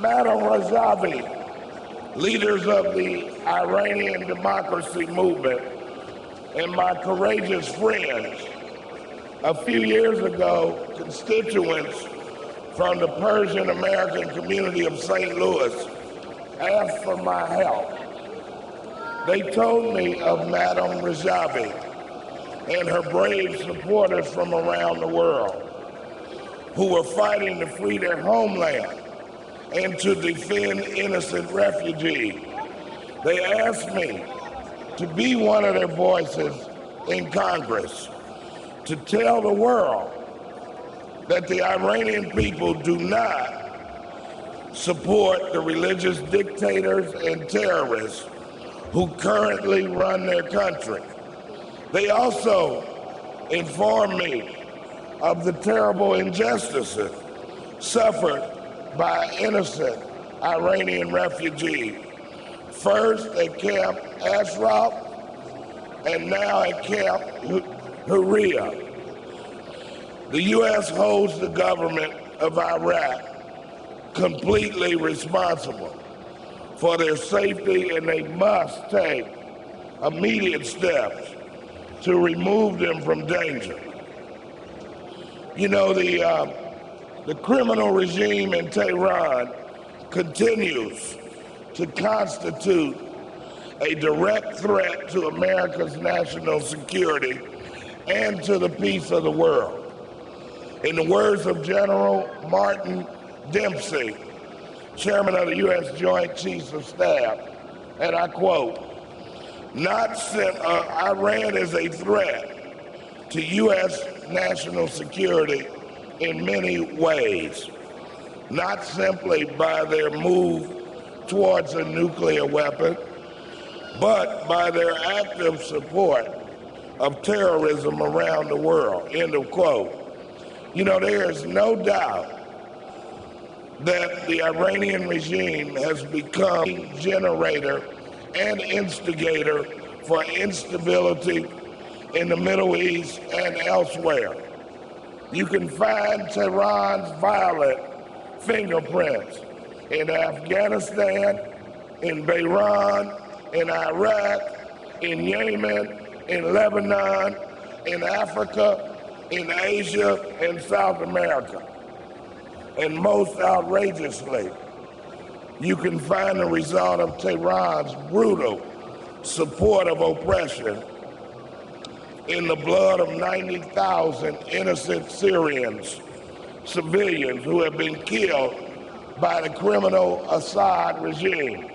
Madam Rajavi, leaders of the Iranian democracy movement, and my courageous friends, a few years ago, constituents from the Persian American community of St. Louis asked for my help. They told me of Madam Rajavi and her brave supporters from around the world who were fighting to free their homeland and to defend innocent refugees. They asked me to be one of their voices in Congress, to tell the world that the Iranian people do not support the religious dictators and terrorists who currently run their country. They also informed me of the terrible injustices suffered by innocent Iranian refugees, first at Camp Ashraf and now at Camp Huria. The U.S. holds the government of Iraq completely responsible for their safety, and they must take immediate steps to remove them from danger. You know, the criminal regime in Tehran continues to constitute a direct threat to America's national security and to the peace of the world. In the words of General Martin Dempsey, chairman of the U.S. Joint Chiefs of Staff, and I quote, Iran is a threat to U.S. national security in many ways, not simply by their move towards a nuclear weapon, but by their active support of terrorism around the world, end of quote. You know, there is no doubt that the Iranian regime has become a generator and instigator for instability in the Middle East and elsewhere. You can find Tehran's violent fingerprints in Afghanistan, in Bahrain, in Iraq, in Yemen, in Lebanon, in Africa, in Asia, and South America. And most outrageously, you can find the result of Tehran's brutal support of oppression in the blood of 90,000 innocent Syrians, civilians who have been killed by the criminal Assad regime,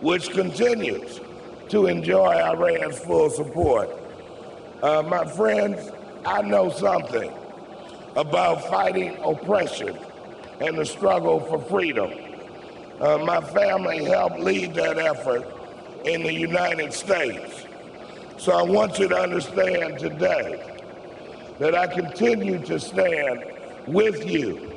which continues to enjoy Iran's full support. My friends, I know something about fighting oppression and the struggle for freedom. My family helped lead that effort in the United States. So I want you to understand today that I continue to stand with you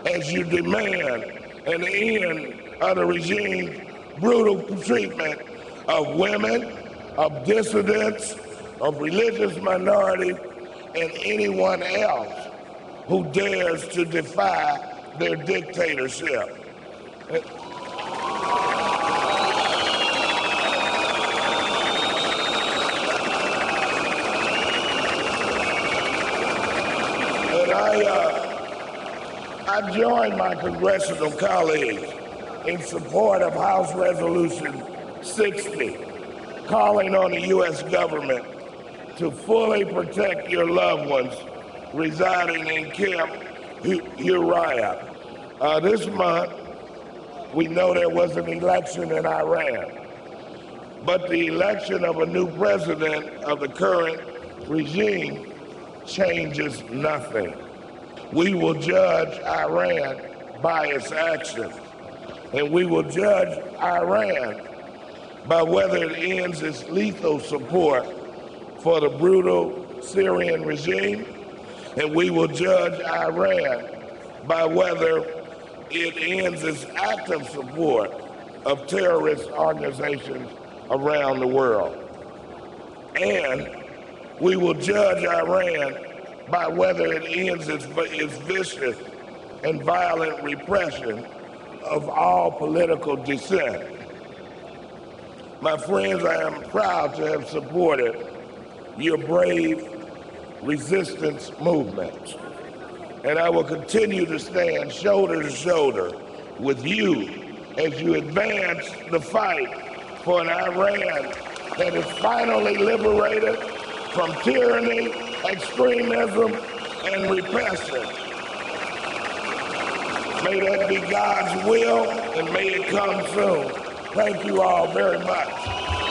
as you demand an end of the regime's brutal treatment of women, of dissidents, of religious minorities, and anyone else who dares to defy their dictatorship. I joined my congressional colleagues in support of House Resolution 60, calling on the U.S. government to fully protect your loved ones residing in Camp Huria. This month, we know there was an election in Iran, but the election of a new president of the current regime changes nothing. We will judge Iran by its actions, and we will judge Iran by whether it ends its lethal support for the brutal Syrian regime, and we will judge Iran by whether it ends its active support of terrorist organizations around the world. And we will judge Iran by whether it ends its vicious and violent repression of all political dissent. My friends, I am proud to have supported your brave resistance movement, and I will continue to stand shoulder to shoulder with you as you advance the fight for an Iran that is finally liberated from tyranny, extremism, and repression. May that be God's will, and may it come soon. Thank you all very much.